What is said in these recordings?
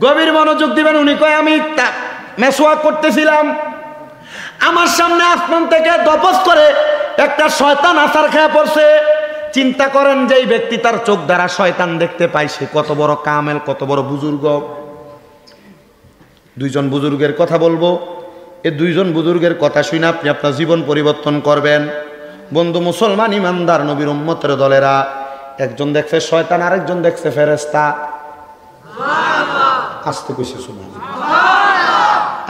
গভীর মনোযোগ দিবেন। উনি কয় আমি মেসওয়াক করতেছিলাম, আমার সামনে আসমান থেকে দপস করে একটা শয়তান আছাড় খেয়ে পড়ছে। চিন্তা করেন যে এই ব্যক্তি তার চোখ দ্বারা শয়তান দেখতে পায়, সে কত বড় কামেল, কত বড় বুজুর্গ। দুইজন বুজুর্গের কথা বলবো, এই দুইজন বুজুর্গের কথা শুনে আপনি আপনার জীবন পরিবর্তন করবেন। বন্ধু মুসলমান ইমানদার নবীর উম্মতের দলেরা, একজন দেখছে শয়তান, আরেকজন দেখছে ফেরেশতা। আসতে কইছে সুবহানাল্লাহ।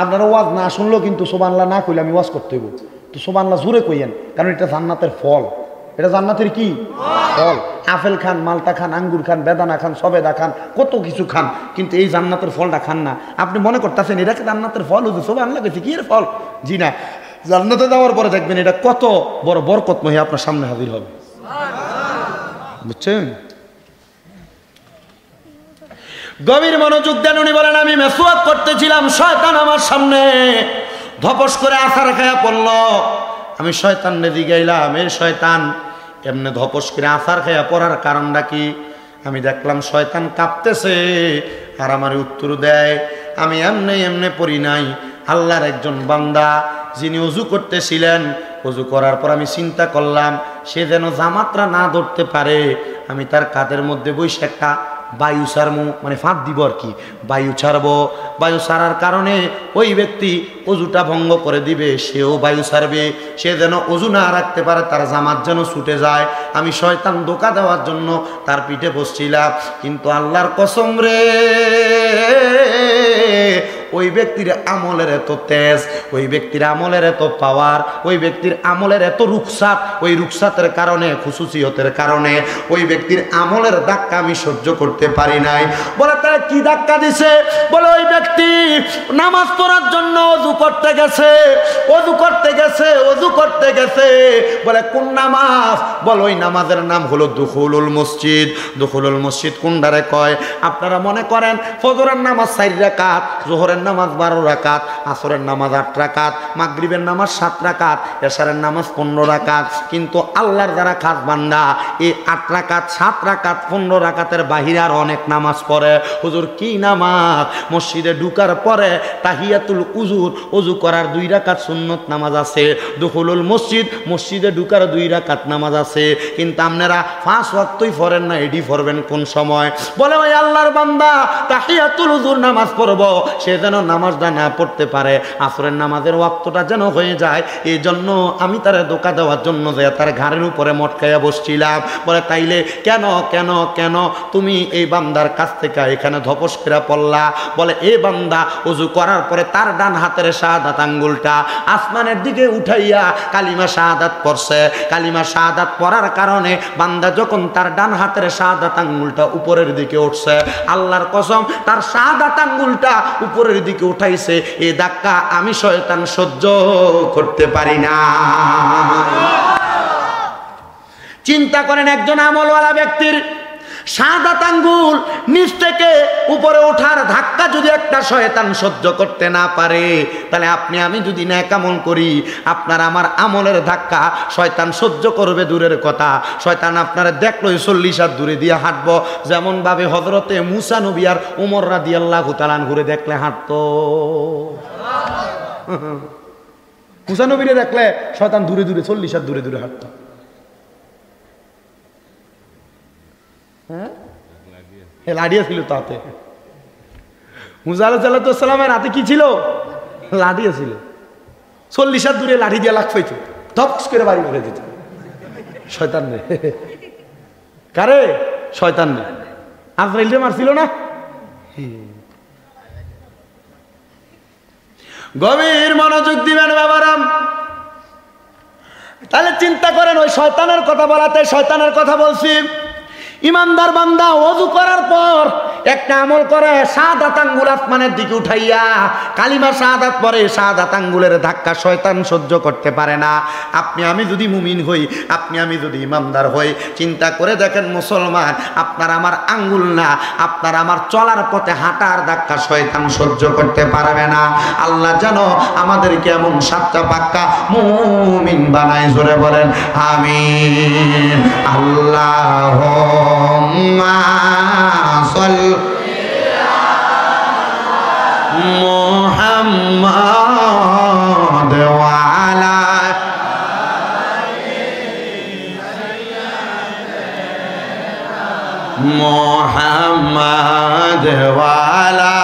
আপনারা ওয়াজ না শুনলেও কিন্তু সুবহানাল্লাহ না কইলে আমি ওয়াজ করতে হইব, তো সুবহানাল্লাহ জোরে কইয়েন, কারণ এটা জান্নাতের ফল। এটা জান্নাতের কি ফল? আপেল খান, মালটা খান, আঙ্গুর খান, বেদানা খান, সবেদা খান, কত কিছু খান, কিন্তু এই জান্নাতের ফলটা খান না। আপনি মনে করতেছেন এটাকে জান্নাতের ফল, হুজুর সুবহানাল্লাহ কইছে কি এর ফল? জি না, জান্নাতে যাওয়ার পরে দেখবেন এটা কত বড় বরকতময় আপনার সামনে হাজির হবে, বুঝছেন? গভীর মনোযোগ দেন। উনি বলেন আমি মেসওয়াক করতেছিলাম, শয়তান আমার সামনে ধপস করে আছাড় খায়া পড়ল। আমি শয়তানরে জিগাইলাম, এর শয়তান এমনি ধপস করে আছাড় খায়া পড়ার কারণটা কি? আমি দেখলাম শয়তান কাঁপতেছে, আর আমার উত্তর দেয় আমি এমনি এমনি পড়ি নাই, আল্লাহর একজন বান্দা যিনি ওযু করতেছিলেন, ওযু করার পর আমি চিন্তা করলাম সে যেন জামাতরা না ধরতে পারে, আমি তার কাঁধের মধ্যে বসে একটা বায়ু ছাড়বো, মানে ফাঁক দিব আর কি, বায়ু ছাড়বো। বায়ু ছাড়ার কারণে ওই ব্যক্তি অজুটা ভঙ্গ করে দিবে, সেও বায়ু ছাড়বে, সে যেন অজু না রাখতে পারে, তার জামাত যেন ছুটে যায়। আমি শয়তান ধোঁকা দেওয়ার জন্য তার পিঠে বসছিলাম, কিন্তু আল্লাহর কসম রে, ওই ব্যক্তির আমলের এত তেজ, ওই ব্যক্তির আমলের এত পাওয়ার, ওই ব্যক্তির আমলের এত রুখসাত, ওই রুখসাতের কারণে, খুশুসিয়তের কারণে ওই ব্যক্তির আমলের ধাক্কা আমি সহ্য করতে পারি নাই। বলে তারা কি ধাক্কা দিছে? বলে ওই ব্যক্তি নামাজ পড়ার জন্য ওযু করতে গেছে, ওযু করতে গেছে, ওযু করতে গেছে। বলে কোন নামাজ? বলে ওই নামাজের নাম হলো দুখুলুল মসজিদ। দুখুলুল মসজিদ কোনটারে কয়? আপনারা মনে করেন ফজরের নামাজ 4 রাকাত, যোহরের নামাজ 12 রাকাত, আসরের নামাজ 8 রাকাত, মাগরিবের নামাজ 7 রাকাত, এশারের নামাজ 15 রাকাত। কিন্তু আল্লাহর যারা খাস বান্দা এই 8 রাকাত, 7 রাকাত, 15 রাকাতের বাহিরে আর অনেক নামাজ পড়ে। হুজুর কি নামাজ? মসজিদে ঢুকার পরে তাহিয়াতুল উজুর, ওযু করার 2 রাকাত সুন্নত নামাজ আছে। দুখুলুল মসজিদ, মসজিদে ঢুকার 2 রাকাত নামাজ আছে। কিন্তু আপনারা 5 ওয়াক্তই পড়েন না, এডি পড়বেন কোন সময়? বলে ওই আল্লাহর বান্দা তাহিয়াতুল উজুর নামাজ পড়বো, সে যেন নামাজটা না পড়তে পারে, আসরের নামাজের ওয়াক্তটা যেন হয়ে যায়, এই জন্য আমি তারে ধোঁকা দেওয়ার জন্য যে তার ঘাড়ের উপরে মটকাইয়া বসছিলাম। বলে তাইলে কেন কেন কেন তুমি এই বান্দার কাছ থেকে এখানে ধপস করে পড়লা? বলে এই বান্দা ওযু করার পরে তার ডান হাতের শাহাদাত আঙ্গুলটা আসমানের দিকে উঠাইয়া কালিমা শাহাদাত পড়ছে। কালিমা শাহাদাত পড়ার কারণে বান্দা যখন তার ডান হাতের শাহাদাত আঙ্গুলটা উপরের দিকে উঠছে, আল্লাহর কসম তার শাহাদাত আঙ্গুলটা উপরের দিকে উঠাইছে, এই ধাক্কা আমি শয়তান সহ্য করতে পারি না। চিন্তা করেন একজন আমলওয়ালা ব্যক্তির শাহাদাত আঙ্গুল নিচ থেকে উপরে ওঠার ধাক্কা যদি একটা শয়তান সহ্য করতে না পারে, তাহলে আপনি আমি যদি নেক আমল করি, আপনার আমার আমলের ধাক্কা শয়তান সহ্য করবে দূরের কথা, শয়তান আপনারা দেখলোই 40 হাত দূরে দিয়ে হাঁটবো। যেমন ভাবে হযরতে মুসা নবী আর ওমর রাদিয়াল্লাহু তাআলা ঘুরে দেখলে হাঁটতো। মুসা নবীরে দেখলে শয়তান দূরে দূরে 40 হাত দূরে দূরে হাঁটতো। হ্যাঁ, লাঠিয়া ছিল তাতে। মুসা আলাইহিস সালামের হাতে কি ছিল? লাঠিয়া ছিল। 40 হাত দূরে লাঠি দিয়ে লাখ পাইতো, ধপস করে বাড়ি মেরে দিত। শয়তান রে, কারে? শয়তান রে। আজরাইল রে মারছিল না? গভীর মনোযোগ দিবেন বাবারাম। তাহলে চিন্তা করেন, ওই শয়তানের কথা বলাতে শয়তানের কথা বলছি। ইমানদার বান্দা ওযু করার পর একটা আমল করে, শাহাদাত আঙ্গুল আসমানের দিকে উঠাইয়া কালিমা শাহাদাত পরে, শাহাদাত আঙ্গুলের ধাক্কা শয়তান সহ্য করতে পারে না। আপনি আমি যদি মুমিন হই, আপনি আমি যদি ইমানদার হই, চিন্তা করে দেখেন মুসলমান, আপনার আমার আঙ্গুল না, আপনার আমার চলার পথে হাঁটার ধাক্কা শয়তান সহ্য করতে পারবে না। আল্লাহ যেন আমাদেরকে এমন 7টা পাক্কা মুমিন বানায়, জোরে বলেন আমিন। আল্লাহুম্মা সাল্লি মুহাম্মাদ ওয়া আলা মুহাম্মাদ ওয়া আলা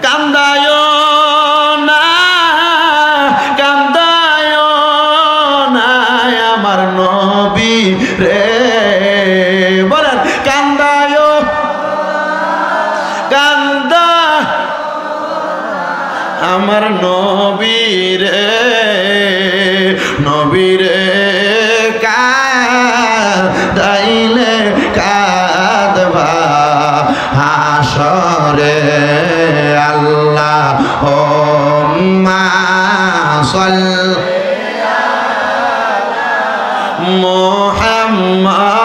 কান্দায় না কান্দায় না আমার নবী রে বলেন কান্দায় কান্দা আমার নবী রে নবী রে কাঁদাইলে কাঁদবা হাসরে আল্লাহুম্মা সাল্লি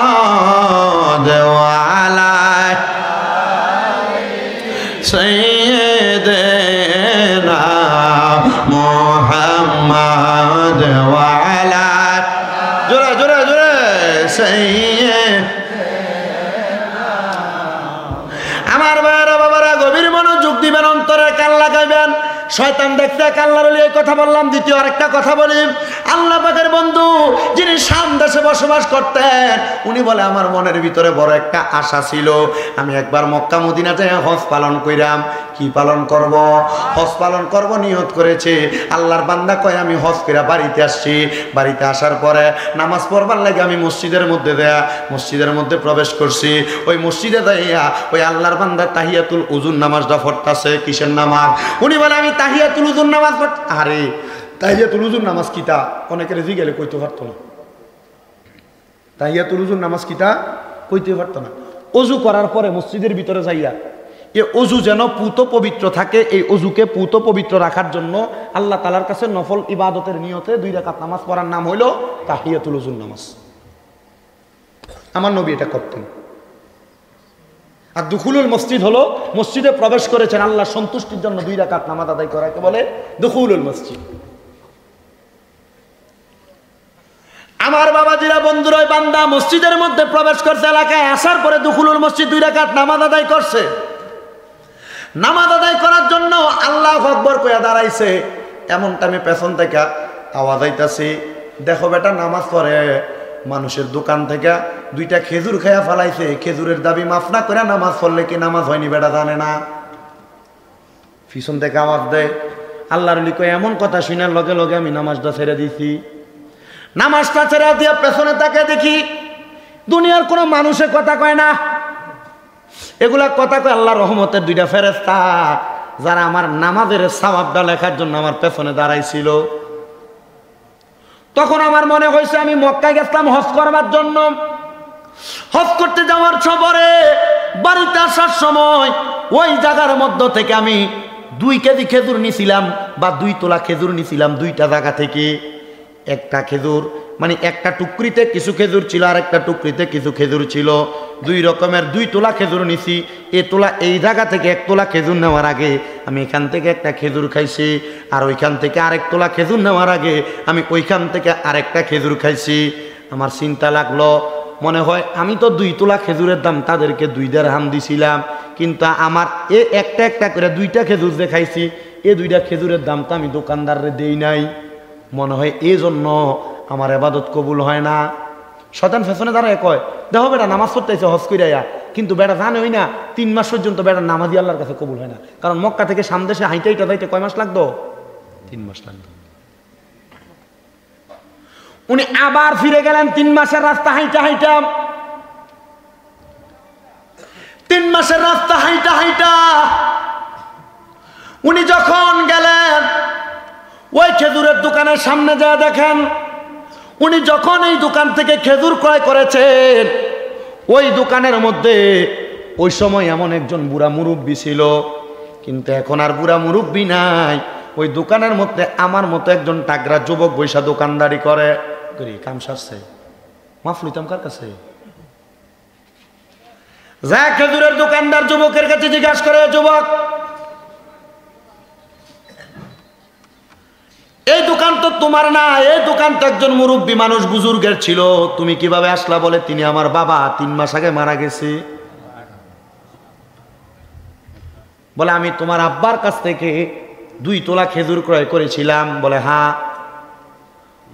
মুহাম্মাদ ওয়া আলা সাইয়্যিদিনা মুহাম্মাদ ওয়া আলা জোরে জোরে জোরে আমার ভাইরা বাবারা গভীর মনোযোগ দিবেন, অন্তরে কান লাগাইবেন। শয়তান দেখতে আল্লাহর ওলি এই কথা বললাম। দ্বিতীয় আরেকটা কথা বলি, আল্লাহ পাকের বন্ধু যিনি শাম দেশে বসবাস করতেন, উনি বলে আমার মনের ভিতরে বড় একটা আশা ছিল, আমি একবার মক্কা মদিনা যাই হজ পালন কইরাম। কি পালন করব? হজ পালন করব নিয়ত করেছে। আল্লাহর বান্দা কয় আমি হজ কইরা বাড়িতে আসছি। বাড়িতে আসার পরে নামাজ পড়বার লাগে আমি মসজিদের মধ্যে মসজিদের মধ্যে প্রবেশ করছি। ওই মসজিদে যাইয়া ওই আল্লাহর বান্দা তাহিয়াতুল উজুর নামাজটা পড়তাছে। কিসের নামাজ? উনি বলে আমি তাহিয়াতুল উজুর নামাজ পড়। আরে তাহিয়াতুল উজুর নামাজ কিতা? অনেকের জিগেলে কইতে পারতো না। তাহিয়াতুল উজুর নামাজ কিতা কইতে পারতো না। অজু করার পরে মসজিদের ভিতরে যাইয়া এ অজু যেন পুত পবিত্র থাকে, এই অজুকে পুত পবিত্র রাখার জন্য আল্লাহ তাআলার কাছে নফল ইবাদতের নিয়তে 2 রাকাত নামাজ পড়ার নাম হইল তাহিয়াতুল উজুর নামাজ। আমার নবী এটা করতেন। আর দুখুলুল মসজিদ হলো মসজিদে প্রবেশ করেছেন আল্লাহ সন্তুষ্টির জন্য 2 রাকাত নামাজ আদায় করাকে বলে দুখুলুল মসজিদ। আমার বাবাজিরা বন্ধুরা, ওই বান্দা মসজিদের মধ্যে প্রবেশ করছে, এলাকায় আসার পরে দুখুলুল মসজিদ 2 রাকাত নামাজ আদায় করছে। নামাজ আদায় করার জন্য আল্লাহু আকবার কইয়া দাঁড়াইছে। এমন টাইমে পেছন থেকে আওয়াজ আইতাছে, দেখো বেটা নামাজ পড়ে মানুষের দোকান থেকে 2টা খেজুর খাইয়া ফেলাইছে। খেজুরের দাবি মাফ না করে নামাজ পড়লে কি নামাজ হয়নি বেটা জানে না? পিছন থেকে আওয়াজ দেয়। আল্লাহর ওলি কয় এমন কথা শুনার লগে লগে আমি নামাজটা ছেড়ে দিছি। নামাজটা ছেড়ে দিয়া পেছনে তাকে দেখি দুনিয়ার কোনো মানুষের কথা কয় না, এগুলা কথা কয় আল্লাহর রহমতের 2টা ফেরেশতা, যারা আমার নামাজের সওয়াবটা লেখার জন্য আমার পেছনে দাঁড়াইছিল। তখন আমার মনে হয়েছে আমি মক্কায় গেছিলাম হজ করবার জন্য। হজ করতে যাওয়ার পরে বাড়িতে আসার সময় ওই জায়গার মধ্য থেকে আমি 2 কেজি খেজুর নিছিলাম বা 2 তোলা খেজুর নিছিলাম। 2টা জায়গা থেকে একটা খেজুর, মানে একটা টুকরিতে কিছু খেজুর ছিল আর একটা টুকরিতে কিছু খেজুর ছিল। 2 রকমের 2 তোলা খেজুর নিছি। এই জায়গা থেকে 1 তোলা খেজুর নেওয়ার আগে আমি এখান থেকে একটা খেজুর খাইছি, আর ওইখান থেকে আরেক তোলা খেজুর নেওয়ার আগে আমি ওইখান থেকে আরেকটা খেজুর খাইছি। আমার চিন্তা লাগলো, মনে হয় আমি তো 2 তোলা খেজুরের দাম তাদেরকে 2 দিরহাম দিছিলাম, কিন্তু আমার একটা একটা করে 2টা খেজুর যে খাইছি, 2টা খেজুরের দাম তো আমি দোকানদাররে দেই নাই। মনে হয় এই জন্য আমার ইবাদত কবুল হয় না। শয়তান পেছনে দাঁড়ায় কয়, দেখো বেটা নামাজ পড়তেছে হজ কইরা, কিন্তু বেটা জানে হই না 3 মাস পর্যন্ত বেটা নামাজই আল্লাহর কাছে কবুল হয় না। কারণ মক্কা থেকে সামদেশে হাইটা যাইতে কয় মাস লাগতো? 3 মাস লাগতো। উনি আবার ফিরে গেলেন 3 মাসের রাস্তা হাইটা 3 মাসের রাস্তা হাইটা উনি যখন গেলেন ওই খেজুরের দোকানের সামনে যা দেখেন, উনি যখন এই দোকান থেকে খেজুর ক্রয় করেছেন, ওই দোকানের মধ্যে ওই সময় এমন একজন বুড়া মুরব্বী ছিল, কিন্তু এখন আর বুড়া মুরব্বী নাই। ওই দোকানের মধ্যে আমার মতো একজন টাকরা যুবক বৈশা দোকানদারি করে। কাম সারছে, মাফ লইতাম কার কাছে? যা খেজুরের দোকানদার যুবকের কাছে জিজ্ঞাসা করে, যুবক এই দোকান তো তোমার না, এই দোকানটা একজন মুরব্বী মানুষ বুজুর্গের ছিল, তুমি কিভাবে আসলা? বলে তিনি আমার বাবা 3 মাস আগে মারা গেছে। বলে আমি তোমার আব্বার কাছ থেকে 2 তোলা খেজুর ক্রয় করেছিলাম। বলে হ্যাঁ।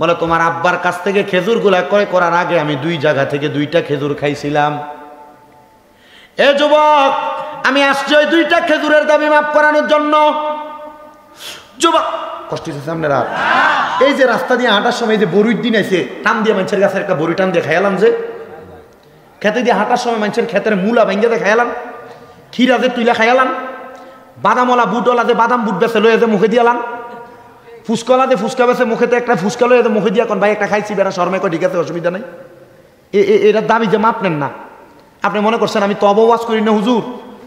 বলে তোমার আব্বার কাছ থেকে খেজুরগুলা ক্রয় করার আগে আমি 2 জায়গা থেকে 2টা খেজুর খাইছিলাম। এ যুবক, আমি আসছি ওই 2টা খেজুরের দাবি মাফ করানোর জন্য। যুবক কষ্ট হচ্ছে আপনারা? এই যে রাস্তা দিয়ে হাঁটার সময় যে বরুইর দিন আছে, টান দিয়ে মানুষের গাছের একটা বরুই টান দিয়ে খাইলাম, যে খেতে দিয়ে হাঁটার সময় মানুষের ক্ষেতের মূলা ভেঙ্গে দিয়ে খাইলাম, ক্ষীরা যে তুইলা খাইলাম, বাদামওয়ালা বুটওয়ালা যে বাদাম বুট বেছে লয়ে যে মুখে দিয়ালাম, ফুচকাওয়ালা যে ফুচকা বেছে মুখেতে একটা ফুচকা লয়ে মুখে দিয়া কোন ভাই একটা খাইছি বেড়া শর্মে কো ঠিক আছে, অসুবিধা নাই। এটার দাবি যে মাপ নেন না। আপনি মনে করছেন আমি তব ওয়াজ করি না হুজুর,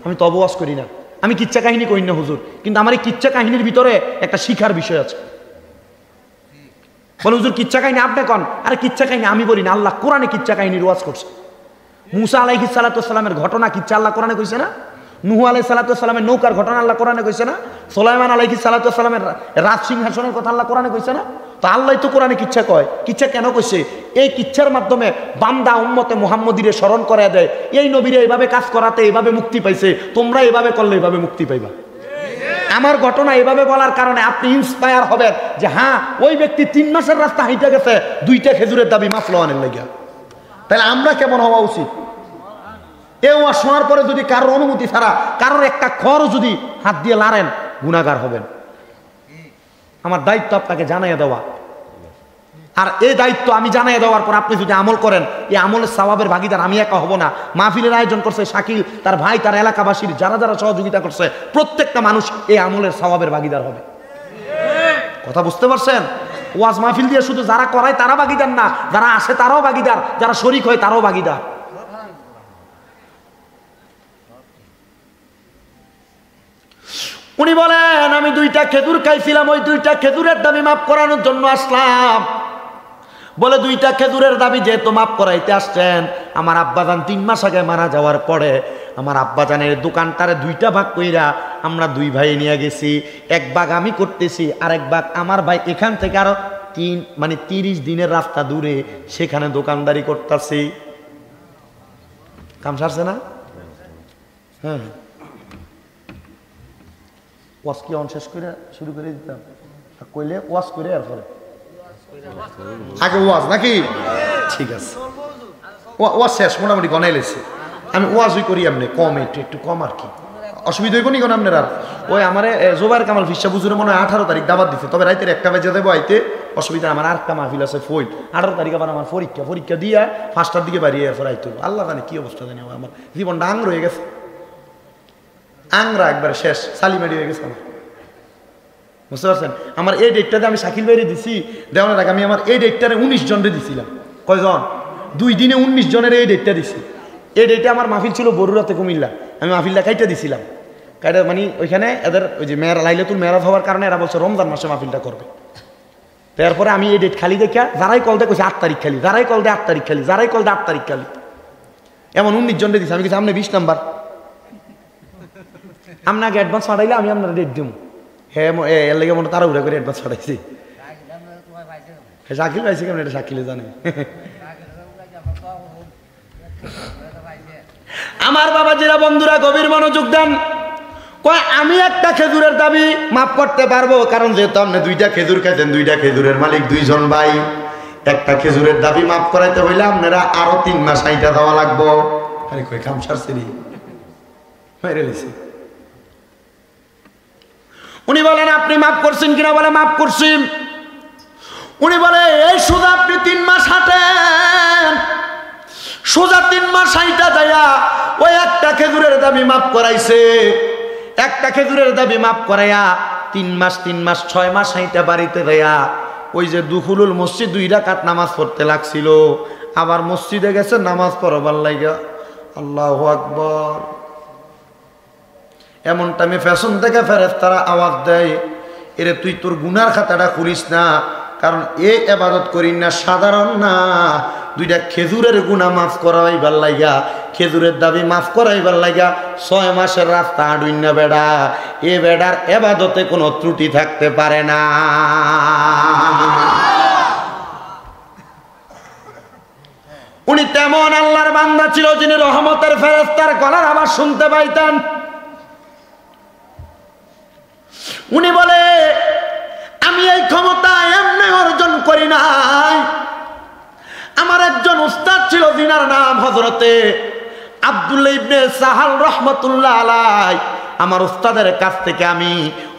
আমি তব ওয়াজ করি না, আমি কিচ্ছা কাহিনী করি না হুজুর, কিন্তু আমার এই কিচ্ছা কাহিনীর ভিতরে একটা শিখার বিষয় আছে। বলে হুজুর কিচ্ছা কাহিনী আপনি কন? আরে কিচ্ছা কাহিনী আমি বলি না, আল্লাহ কোরআনে কিচ্ছা কাহিনীর ওয়াজ করছে। মুসা আলাইহিস সালাতু ওয়াস সালামের ঘটনা কিচ্ছা আল্লাহ কোরআনে কইছে না? নূহ আলাইহিস সালাতু ওয়াস সালামের নৌকার ঘটনা আল্লাহ কোরআনে কইছে না? সুলাইমান আলাইহিস সালাতু ওয়াস সালামের রাজ সিংহাসনের কথা আল্লাহ কোরআনে কইছে না? তো আল্লাহ তো কোরআনে কিচ্ছা কয়। কিচ্ছা কেন কইছে? এই কিচ্ছার মাধ্যমে বান্দা উম্মতে মুহাম্মদীরে স্মরণ করায় দেয়, এই নবীরে এইভাবে কাজ করাতে এইভাবে মুক্তি পাইছে, তোমরা এইভাবে করলে এইভাবে মুক্তি পাইবা। আমার ঘটনা এভাবে বলার কারণে আপনি ইন্সপায়ার হবেন যে হ্যাঁ, ওই ব্যক্তি 3 মাসের রাস্তা হাঁটে গেছে 2টা খেজুরের দাবি মাফ লওয়ানের লাগিয়া। তাহলে আমরা কেমন হওয়া উচিত? এও শোনার পরে যদি কারোর অনুমতি ছাড়া কারোর একটা খড় যদি হাত দিয়ে লাড়েন, গুনাহগার হবেন। আমার দায়িত্ব আপনাকে জানাইয়া দেওয়া, আর এই দায়িত্ব আমি জানাইয়া দেওয়ার পর আপনি যদি আমল করেন, এই আমলের সওয়াবের ভাগিদার আমি একা হব না। মাহফিলের আয়োজন করছে শাকিল, তার ভাই, তার এলাকাবাসীর যারা যারা সহযোগিতা করছে, প্রত্যেকটা মানুষ এই আমলের সওয়াবের ভাগিদার হবে। কথা বুঝতে পারছেন? ওয়াজ মাহফিল দিয়ে শুধু যারা করায় তারা ভাগিদার না, যারা আসে তারাও ভাগিদার, যারা শরীক হয় তারাও ভাগিদার। উনি বলেন আমি 2টা খেজুর খাইছিলাম, ওই 2টা খেজুরের দাবি মাফ করানোর জন্য আসলাম। বলে 2টা খেজুরের দাবি যেহেতু মাফ করাইতে আসছেন, আমার আব্বাজান 3 মাস আগে মারা যাওয়ার পরে আমার আব্বাজানের দোকানটারে 2টা ভাগ কইরা আমরা 2 ভাই নিয়ে গেছি। 1 ভাগ আমি করতেছি, আর 1 ভাগ আমার ভাই এখান থেকে আরো 30 দিনের রাস্তা দূরে সেখানে দোকানদারি করতেছি। কাম সারছে না? হ্যাঁ, ওয়াজ কি অনশেষ করে শুরু করে দিতাম, কইলে ওয়াজ করে আর পরে আগে ওয়াজ নাকি? ঠিক আছে, ওয়াজ শেষ মোটামুটি গনাই লেছে। আমি ওয়াজই করি এমনি কম, একটু কম আর কি, অসুবিধা হইব নি কোন আপনার? আর ওই আমার জোবাইর কামাল ফিসা বুঝুরে মনে হয় 18 তারিখ দাবাত দিচ্ছে, তবে রাইতের 1টা বাজে দেবো আইতে, অসুবিধা। আমার আরেকটা মাহফিল আছে ফইট, 18 তারিখ আবার আমার পরীক্ষা দিয়ে 5টার দিকে বাড়িয়ে এরপর আইতে। আল্লাহ জানে কি অবস্থা, জানি আমার জীবনটা আং রয়ে গেছে, আংরা একবার শেষ, সালিমারি হয়ে গেছে আমার। বুঝতে পারছেন? আমার এই ডেটটাতে আমি শাকিল বাইরে দিছি দেওয়ানোর আগে আমি আমার এই ডেটটারে 19 জনের দিছিলাম। কয়জন? 2 দিনে 19 জনের এই ডেটটা দিছি। এই ডেটে আমার মাহফিল ছিল বরুরাতে কুমিল্লা, আমি মাহফিলটা কাইটা দিছিলাম। কাইটা মানে ওইখানে এদের ওই যে লাইলাতুল মেরাজ হওয়ার কারণে এরা বলছে রমজান মাসে মাহফিলটা করবে। তারপরে আমি এই ডেট খালি দেখা যারাই কল দেয় কইছে 8 তারিখ খালি, যারাই কল দেয় 8 তারিখ খালি, যারাই কল দেয় 8 তারিখ খালি, এমন 19 জনের দিছি। আমি কিছু আপনি 20 নাম্বার আপনাকে অ্যাডভান্স পাঠাইলে আমি আপনার ডেট দিব। হ্যাঁ, এর লেগে মনে তারা উড়া করে অ্যাডভান্স পাঠাইছি। শাকিল পাইছি কেমন, এটা শাকিলে জানে। আমার বাবা যারা বন্ধুরা গভীর মনোযোগ দেন, কয় আমি একটা খেজুরের দাবি মাফ করতে পারবো, কারণ যেহেতু আপনি 2টা খেজুর খাইছেন, 2টা খেজুরের মালিক 2 জন ভাই, একটা খেজুরের দাবি মাফ করাইতে হইলে আপনারা আরো 3 মাস হাইটা দেওয়া লাগবো। আরে কই কাম সারছে নি মেরে দিছে। উনি বলেন আপনি মাফ করছেন কিনা? বলে মাফ করছি। উনি বলে এই সোজা আপনি 3 মাস হাঁটেন, সোজা 3 মাস হাইটা যাইয়া ওই একটা খেজুরের দাবি মাফ করাইছে। একটা খেজুরের দাবি মাফ করাইয়া 3 মাস 6 মাস হাইটা বাড়িতে যাইয়া ওই যে দুখুলুল মসজিদ 2 রাকাত নামাজ পড়তে লাগছিল, আবার মসজিদে গেছে নামাজ পড়বার লাগা। আল্লাহু আকবার। এমন টাইমে ফ্যাশন থেকে ফেরেশতারা আওয়াজ দেয়, এরে তুই তোর গুনার খাতাটা খুলিস না, কারণ এ ইবাদত করি না সাধারণ না, দুইটা খেজুরের গুনাহ মাফ করাইবার লাগা, খেজুরের দাবি মাফ করাইবার লাগা 6 মাসের রাস্তা আডুইন না বেড়া। এ বেড়ার ইবাদতে কোনো ত্রুটি থাকতে পারে না। উনি তেমন আল্লাহর বান্দা ছিল যিনি রহমতের ফেরেশতার গলার আওয়াজ শুনতে পাইতেন। উনি বলে, আমি এই ক্ষমতা এমনি অর্জন করি নাই। আমার একজন উস্তাদ ছিল যিনার নাম হযরতে আব্দুল্লাহ ইবনে সাহাল রাহমাতুল্লাহ আলাইহি। আমার উস্তাদের কাছ থেকে আমি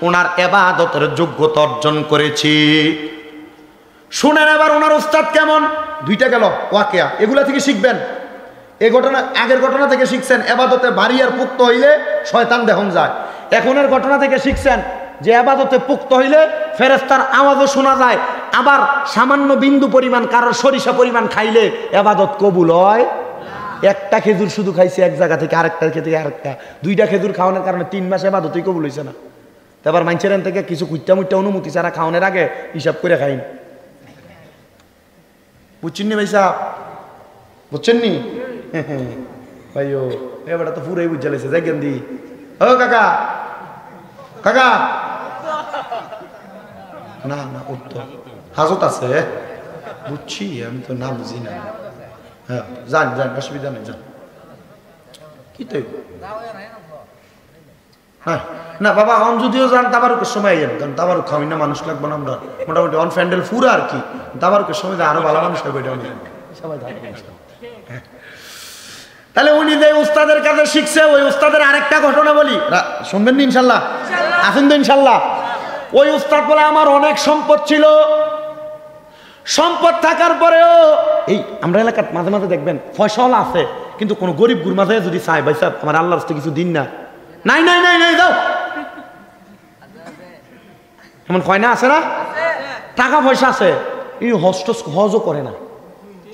ওনার ইবাদতের যোগ্যতা অর্জন করেছি। শুনেন এবার ওনার উস্তাদ কেমন। দুইটা গেল ওয়াকিয়া, এগুলা থেকে শিখবেন। এই ঘটনা আগের ঘটনা থেকে শিখছেন ইবাদতে বাড়ি আর পুক্ত হইলে শয়তান দেহন যায়। এখনের ঘটনা থেকে শিখছেন যে ইবাদতে পুক্ত হইলে ফেরেশতার আওয়াজও শোনা যায়। আবার সামান্য বিন্দু পরিমাণ কারোর সরিষা পরিমাণ খাইলে ইবাদত কবুল হয়। একটা খেজুর শুধু খাইছে এক জায়গা থেকে আরেকটা থেকে আরেকটা, দুইটা খেজুর খাওয়ানোর কারণে 3 মাস ইবাদতই কবুল হইছে না। তারপর মানুষের থেকে কিছু কুইটা মুইটা অনুমতি ছাড়া খাওয়ানোর আগে হিসাব করে খাইন। বুঝছেন নি ভাই সাহেব, বুঝছেন নি ভাইও? এবারটা তো পুরাই বুঝে লেছে। দেখেন দি ও কাকা, কাকা না না উত্তর হাজত আছে, বুঝছি, আমি তো নাম বুঝি না। হ্যাঁ যান যান, অসুবিধা নেই, যান। কি তো হ্যাঁ না বাবা, অন যদিও যান তাবারুকের সময় আইয়েন, কারণ তাবারুক খাওয়াই না, মানুষ লাগবো না আমরা মোটামুটি অন ফ্যান্ডেল ফুরা আর কি। তাবারুকের সময় আরো ভালো মানুষ লাগবে সবাই। তাহলে উনি যে উস্তাদের কাছে শিখছে, ওই উস্তাদের আরেকটা ঘটনা বলি, শুনবেন না ইনশাল্লাহ? আসেন তো ইনশাল্লাহ। ওই উস্তাদ বলে, আমার অনেক সম্পদ ছিল, সম্পদ থাকার পরেও এই আমরা এলাকার মাঝে মাঝে দেখবেন ফয়সালা আছে, কিন্তু কোনো গরিব গুর মাঝে যদি চায় ভাই সাহেব আমার আল্লাহর রাস্তায় কিছু দিন না, নাই নাই নাই নাই যাও, এমন কয় না? আছে না? টাকা পয়সা আছে, এই হজও করে না,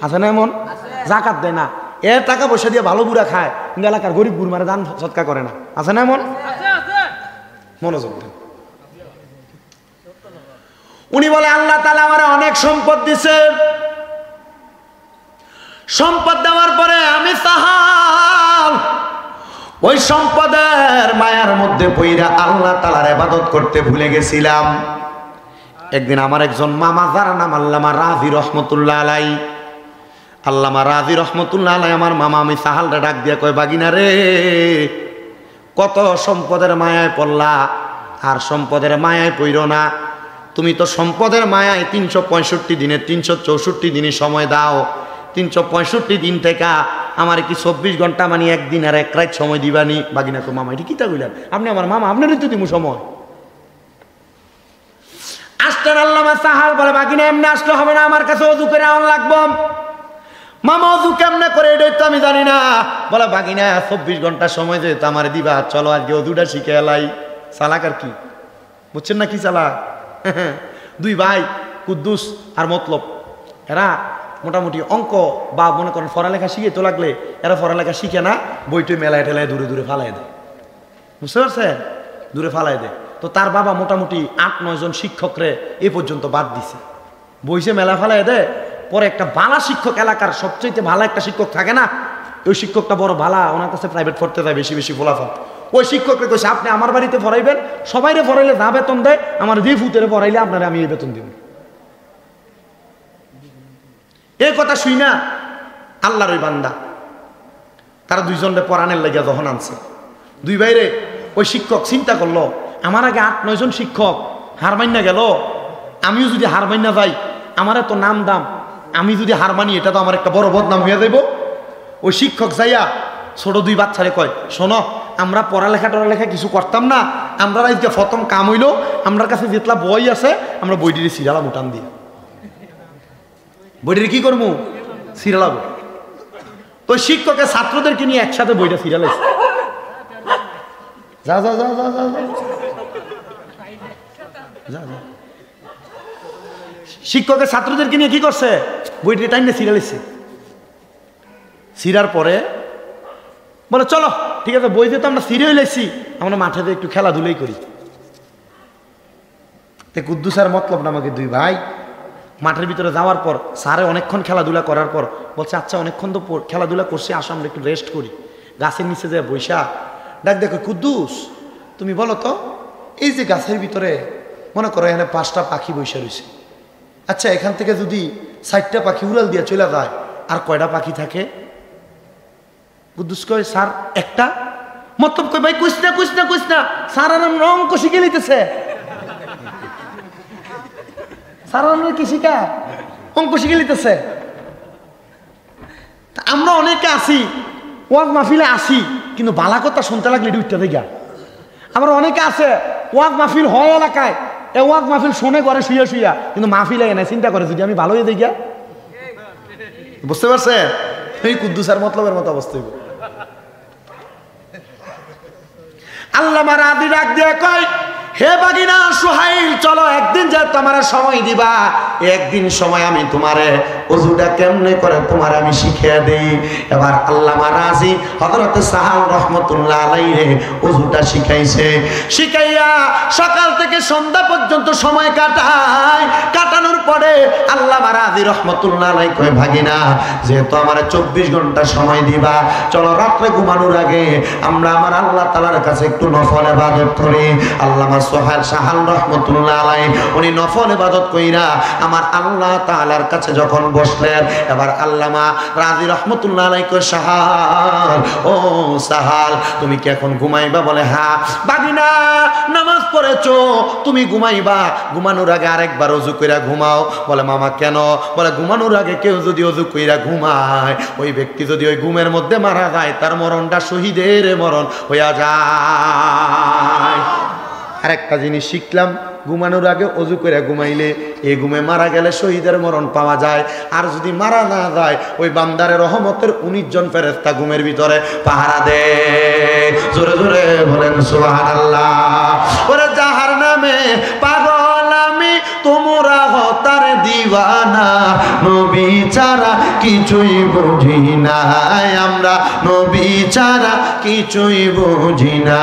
আছে না এমন? জাকাত দেয় না, এর টাকা পয়সা দিয়ে ভালো বুড়া খায়, কিন্তু এলাকার গরিব গুর মারে দান সৎকার করে না, আছে না এমন? মনোযোগ দেন। উনি বলে, আল্লাহ তাআলা আমারে অনেক সম্পদ দিছে, সম্পদ দেওয়ার পরে আমি সাহাল ওই সম্পদের মায়ার মধ্যে পইরা আল্লাহ তাআলার ইবাদত করতে ভুলে গেছিলাম। একদিন আমার একজন মামা, যার নাম আল্লামা রাজি রহমতুল্লাহ আলাইহি, আল্লামা রাজি রহমতুল্লাহ আলাইহি আমার মামা, আমি সাহালরে ডাক দিয়া কয়, বাগিনা রে, কত সম্পদের মায়ায় পড়লা, আর সম্পদের মায়ায় পইরো না। তুমি তো সম্পদের মায়ায় 365 দিনে 364 দিনই সময় দাও, 365 দিন থেকে আমার কি 24 ঘন্টা মানে একদিন আর এক রাত সময় দিবানি? বাগিনা তো মামা এটি কিতা কইলেন? আপনি আমার মামা, আপনারই তো দিমু সময়। আসতেন আল্লামা সাহাল বলে, বাগিনা এমনি আসলে হবে না, আমার কাছে ওযু করে আউন লাগবো। মামা ওযু কেমনে করে এটাই তো আমি জানি না। বলে, বাগিনা 24 ঘন্টা সময় যেহেতু আমার দিবা, চলো আজকে ওযুটা শিখে এলাই। চালাক আর কি, বুঝছেন না কি চালাক? দুই ভাই কুদ্দুস আর মতলব, এরা মোটামুটি অঙ্ক বা মনে করেন পড়ালেখা শিখে তো লাগলে, এরা পড়ালেখা শিখে না, বইটই মেলায় টেলায় দূরে দূরে ফালাই দেয়, বুঝতে পারছেন? দূরে ফালাই দেয়। তো তার বাবা মোটামুটি 8-9 জন শিক্ষকরে এ পর্যন্ত বাদ দিছে, বইসে মেলা ফালাই দেয়। পরে একটা ভালো শিক্ষক, এলাকার সবচেয়ে ভালো একটা শিক্ষক থাকে না, ওই শিক্ষকটা বড় ভালো, ওনার কাছে প্রাইভেট পড়তে যায় বেশি বেশি ফলাফল। ওই শিক্ষককে কইছে, আপনি আমার বাড়িতে পড়াইবেন, সবাইরে পড়াইলে যা বেতন দেয় আমার দিয়ে ফুতেরে পড়াইলে আপনারা আমি এই বেতন দিব। এই কথা শুই না আল্লাহর ওই বান্দা, তারা দুইজনরে পড়ানোর লাগিয়া যখন আনছে, দুই ভাইরে ওই শিক্ষক চিন্তা করলো, আমার আগে 8-9 জন শিক্ষক হার মাইনা গেল, আমিও যদি হার মাইনা যাই, আমার এত নাম দাম, আমি যদি হার মানি এটা তো আমার একটা বড় বদনাম হয়ে যাইব। ওই শিক্ষক যাইয়া ছোট দুই বাচ্চারে কয়, শোনো, আমরা পড়ালেখা কিছু করতাম না, আমরা আজকে প্রথম কাম হইলো, আমার কাছে যেতলা বই আছে আমরা বইটির সিরালাম উঠান দিয়ে, বইটির কি করবো? সিরালাবো। তো শিক্ষকের ছাত্রদেরকে নিয়ে একসাথে বইটা সিরালাইছে। যা যা যা যা যা যা যা। শিক্ষকের ছাত্রদেরকে নিয়ে কি করছে? বইটি টাইমে সিরালাইছে। সিরার পরে বলে, চলো ঠিক আছে, বই দিয়ে তো আমরা সিরিয়াল লাইছি, আমরা মাঠে একটু খেলাধুলাই করি। কুদ্দুস আর মতলব নামকে দুই ভাই মাঠের ভিতরে যাওয়ার পর স্যারে অনেকক্ষণ খেলাধুলা করার পর বলছে আচ্ছা অনেকক্ষণ তো খেলাধুলা করছি, আসো আমরা একটু রেস্ট করি। গাছের নিচে যায় বৈশা ডাক দেখো, কুদ্দুস তুমি বলো তো, এই যে গাছের ভিতরে মনে করো এখানে 5টা পাখি বৈশা রয়েছে, আচ্ছা এখান থেকে যদি 60টা পাখি উড়াল দিয়ে চলে যায় আর কয়টা পাখি থাকে? কুদ্দুস কয় স্যার একটা। মতলব কই ভাই কইস না স্যার আর অঙ্ক শিখে নিতেছে, স্যার আমরা কি শিখা অঙ্ক শিখে নিতেছে। আমরা অনেকে আসি ওয়াজ মাহফিলে আসি, কিন্তু বালা কথা শুনতে লাগলে উঠতে দেখা। আমরা অনেকে আছে ওয়াজ মাহফিল হয় এলাকায়, এ ওয়াজ মাহফিল শোনে করে শুইয়া কিন্তু মাহফিলে এনে চিন্তা করে যদি আমি ভালো হয়ে দেখা। বুঝতে পারছেন? এই কুদ্দুসের মতলবের মতো অবস্থা। আল্লামা রাদি ডাক দিয়ে কয়, হে বাগিনা সুহাইল, চলো একদিন যে তোমার সময় দিবা, একদিন সময় আমি তোমারে ওযুটা কেমনে করে তোমার আমি শিখিয়ে দেই। এবার আল্লামা রাজি হযরত সাহাল রাহমাতুল্লাহ আলাইহি ওযুটা শিখাইছে, শিখাইয়া সকাল থেকে সন্ধ্যা পর্যন্ত সময় কাটানোর পরে আল্লামা রাজি রাহমাতুল্লাহ আলাইহি কয়, ভাগিনা যেহেতু আমার 24 ঘন্টা সময় দিবা, চলো রাত্রে ঘুমানোর আগে আমরা আমার আল্লাহ তাআলার কাছে একটু নফল ইবাদত করি। আল্লামা সাহাল রাহমাতুল্লাহ আলাইহি উনি নফল ইবাদত কইরা আমার আল্লাহ তাআলার কাছে যখন বসলেন, এবার আল্লামা রাজি রাহমাতুল্লাহ আলাইহি কয়, সাহাল ও সাহাল তুমি কি এখন ঘুমাইবা? বলে হ্যাঁ। বাগিনা নামাজ পড়েছো, তুমি ঘুমাইবা, ঘুমানোর আগে আরেকবার ওযু কইরা ঘুমাও। বলে মামা কেন? বলে ঘুমানোর আগে কেউ যদি ওযু কইরা ঘুমায়, ওই ব্যক্তি যদি ওই ঘুমের মধ্যে মারা যায়, তার মরণটা শহীদের মরণ হইয়া যায়। আরেকটা জিনিস শিখলাম, ঘুমানোর আগে ওযু করে ঘুমাইলে এই ঘুমে মারা গেলে শহীদের মরণ পাওয়া যায়। আর যদি মারা না যায়, ওই বান্দারে রহমতের 19 জন ফেরেশতা ঘুমের ভিতরে পাহারা দেয়। জোরে জোরে বলেন সুবহানাল্লাহ। ওরে যাহার নামে পাগল আমি, তোমরা হতার দিওয়ানা, নবী ছাড়া কিছুই বুঝি না, আমরা নবী ছাড়া কিছুই বুঝি না।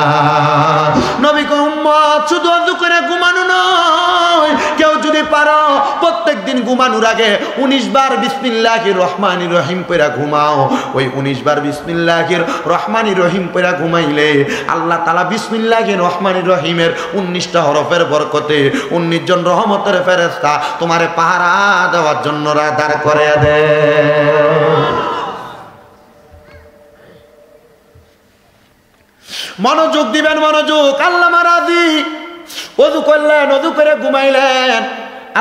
নবী গো উম্মত শুধু ওযু করে ঘুমানো নয়, কেউ যদি পারো প্রত্যেকদিন ঘুমানোর আগে 19 বার বিসমিল্লাহির রহমানির রহিম পড়া ঘুমাও। ওই 19 বার বিসমিল্লাহির রহমানির রহিম পড়া ঘুমাইলে আল্লাহ তাআলা বিসমিল্লাহির রহমানির রহিমের 19টা হরফের বরকতে 19 জন রহমতের ফেরেশতা তোমারে পাহারা দেওয়ার জন্য দাঁড় করে দেয়। মনোযোগ দিবেন, মনোযোগ। আল্লামা রাজি ওযু করলেন, ওযু করে ঘুমাইলেন।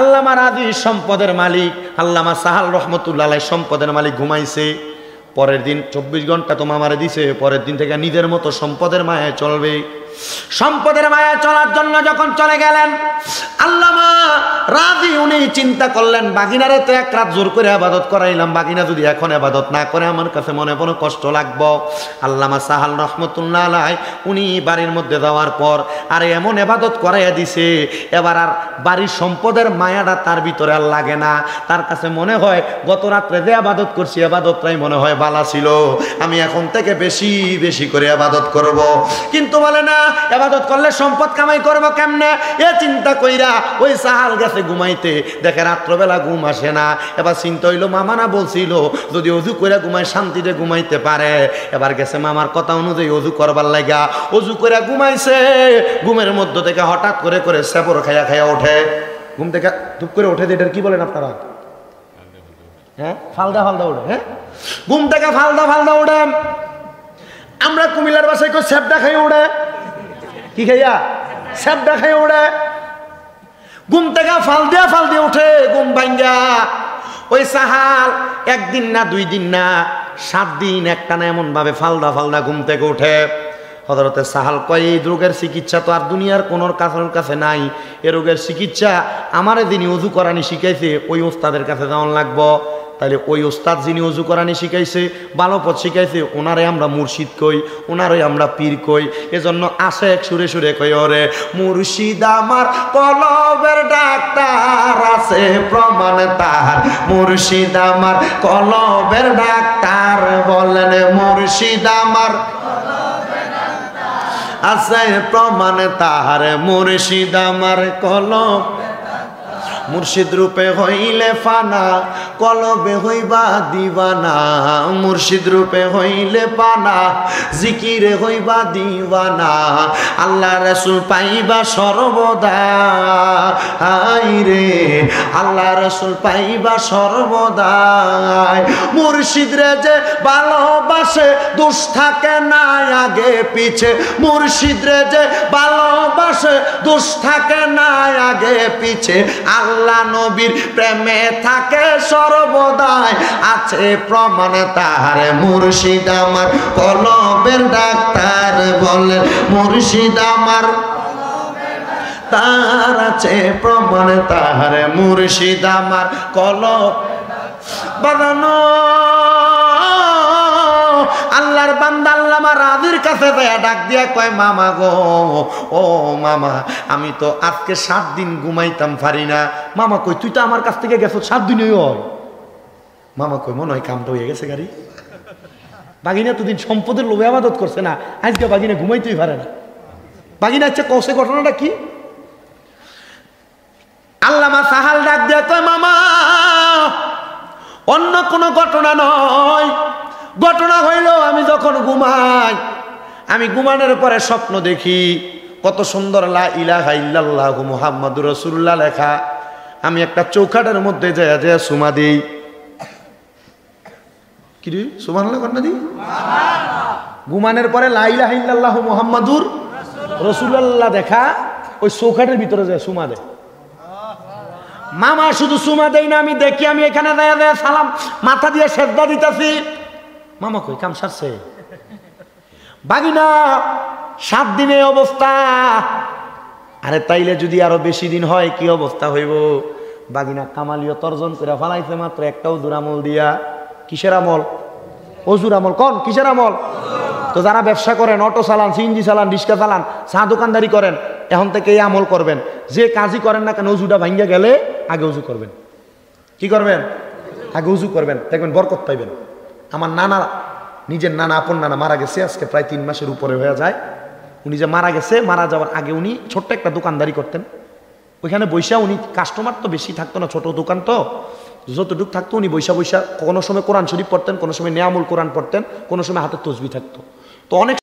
আল্লামা রাজি সম্পদের মালিক, আল্লামা সাহাল রাহমাতুল্লাহ আলাইহি সম্পদের মালিক ঘুমাইছে। পরের দিন 24 ঘন্টা তো মামারে দিছে, পরের দিন থেকে নিজের মতো সম্পদের মায়ায় চলবে। সম্পদের মায়ায় চলার জন্য যখন চলে গেলেন আল্লামা রাজি, উনি চিন্তা করলেন বাগিনারে তো এক রাত জোর করে ইবাদত করাইলাম, বাগিনা যদি এখন ইবাদত না করে আমার কাছে মনে মনে কষ্ট লাগবো। আল্লামা সাহাল রাহমাতুল্লাহ আলাইহি উনি বাড়ির মধ্যে যাওয়ার পর আর এমন ইবাদত করাইয়া দিছে, এবার আর বাড়ির সম্পদের মায়াটা তার ভিতরে আর লাগে না। তার কাছে মনে হয় গত রাত্রে যে ইবাদত করছি ইবাদতটাই মনে হয় ভালো ছিল, আমি এখন থেকে বেশি বেশি করে ইবাদত করব। কিন্তু বলে না, ইবাদত করলে সম্পদ কামাই করব কেমনে, এ চিন্তা কইরা ওই সাহাল গেছে ঘুমাইতে। দেখে রাত্রবেলা ঘুম আসে না। এবার চিন্তা হইলো মামা না বলছিল যদি ওযু করে ঘুমায় শান্তিতে ঘুমাইতে পারে। এবার গেছে মামার কথা অনুযায়ী ওযু করবার লাগা, ওযু করে ঘুমাইছে। ঘুমের মধ্য থেকে হঠাৎ করে করে সেবর খাইয়া ওঠে। ঘুম থেকে ধুপ করে ওঠে, এটার কি বলেন আপনারা? হ্যাঁ, ফালদা ওঠে। হ্যাঁ, ঘুম থেকে ফালদা ওঠে। আমরা কুমিল্লার বাসায় কেউ সেবডা খাইয়া ওঠে। কি খাইয়া? সেবডা খাইয়া ওঠে। ঘুম থেকে ফাল দিয়ে উঠে, ঘুম ভাঙ্গা। ওই সাহাল একদিন না 2 দিন না 7 দিন একটানা এমন ভাবে ফালদা ঘুম থেকে উঠে। হযরতে সাহাল কয়, এই রোগের চিকিৎসা তো আর দুনিয়ার কোন কারোর কাছে নাই। এ রোগের চিকিৎসা আমারে যিনি ওযু করানি শিখাইছে ওই ওস্তাদের কাছে যাওয়ান লাগবো। তাহলে ওই ওস্তাদ যিনি ওযু করানি শিখাইছে, ভালো পথ শিখাইছে, ওনারে আমরা মুর্শিদ কই, ওনারে আমরা পীর কই। এজন্য আশেক সুরে সুরে কই, ওরে মুর্শিদ আমার কলবের ডাক্তার, আছে প্রমাণ তার। মুর্শিদ আমার কলবের ডাক্তার, বলেন মুর্শিদ আমার আছে প্রমাণ তার। মুর্শিদ আমার কলব মুর্শিদ রূপে হইলে ফানা কলবে হইবা দিবানা মুর্শিদ রূপে হইলে পানা জিকিরে হইবা দিবানা আল্লাহ রাসূল পাইবা সর্বদা রে আল্লাহ রাসূল পাইবা সর্বদা মুর্শিদ রে যে ভালোবাসে দোষ থাকে না আগে পিছে মুর্শিদ রে যে ভালোবাসে দোষ থাকে না আগে পিছে আল্লাহ নবীর প্রেমে থাকে সর্বদাই আছে প্রমাণ তার মুর্শিদ আমার কলবের ডাক্তার বলেন মুর্শিদ আমার তার আছে প্রমাণ তার মুর্শিদ আমার কলব বানানো আল্লাহর বান্দা আল্লামা রাজির কাছে যায় ডাক দিয়া কয় মামা গো ও মামা আমি তো আজকে 7 দিন ঘুমাইতাম পারি না মামা কই তুই তো আমার কাছ থেকে গেছো 7 দিনই হয় মামা কই মনে হয় কামটা হয়ে গেছে গাড়ি বাগিনা তো দিন সম্পদের লোভে আবাদত করছে না আজকে বাগিনা ঘুমাইতেই পারে না বাগিনা হচ্ছে কষে ঘটনাটা কি আল্লামা সাহাল ডাক দিয়া কয় মামা অন্য কোনো ঘটনা নয় ঘটনা হইল আমি যখন ঘুমাই আমি ঘুমানোর পরে স্বপ্ন দেখি কত সুন্দর লা ইলাহা ইল্লাল্লাহু মুহাম্মাদুর রাসূলুল্লাহ লেখা আমি একটা চৌকাঠের মধ্যে যায় সুমা দিই কি রে সুবহানাল্লাহ কন্না দি ঘুমানোর পরে লা ইলাহা ইল্লাল্লাহু মুহাম্মাদুর রাসূলুল্লাহ দেখা ওই চৌকাঠের ভিতরে যায় সুমা দেয় মামা শুধু সুমা দেই না আমি দেখি আমি এখানে যায় সালাম মাথা দিয়ে সেজদা দিতেছি মামা কই কাম সারছে বাগিনা 7 দিনে অবস্থা আরে তাইলে যদি আরো বেশি দিন হয় কি অবস্থা হইব বাগিনা কামালিয়ত অর্জন করে ফেলাইছে মাত্র একটা ওজুর আমল দিয়া কিসের আমল ওজুর আমল কোন কিসের আমল তো যারা ব্যবসা করেন অটো চালান সিএনজি চালান রিক্সা চালান চা দোকানদারি করেন এখন থেকে এই আমল করবেন যে কাজই করেন না কেন ওজুটা ভাঙ্গা গেলে আগে ওজু করবেন কি করবেন আগে উজু করবেন দেখবেন বরকত পাইবেন আমার নানা নিজের নানা আপন নানা মারা গেছে আজকে প্রায় 3 মাসের উপরে হয়ে যায় উনি যে মারা গেছে মারা যাওয়ার আগে উনি ছোট্ট একটা দোকানদারি করতেন ওইখানে বৈশা উনি কাস্টমার তো বেশি থাকতো না ছোট দোকান তো যতটুকু থাকতো উনি বৈশা কোনো সময় কোরআন শরীফ পড়তেন কোনো সময় নেয়ামুল কোরআন পড়তেন কোনো সময় হাতে তসবিহ থাকতো তো অনেক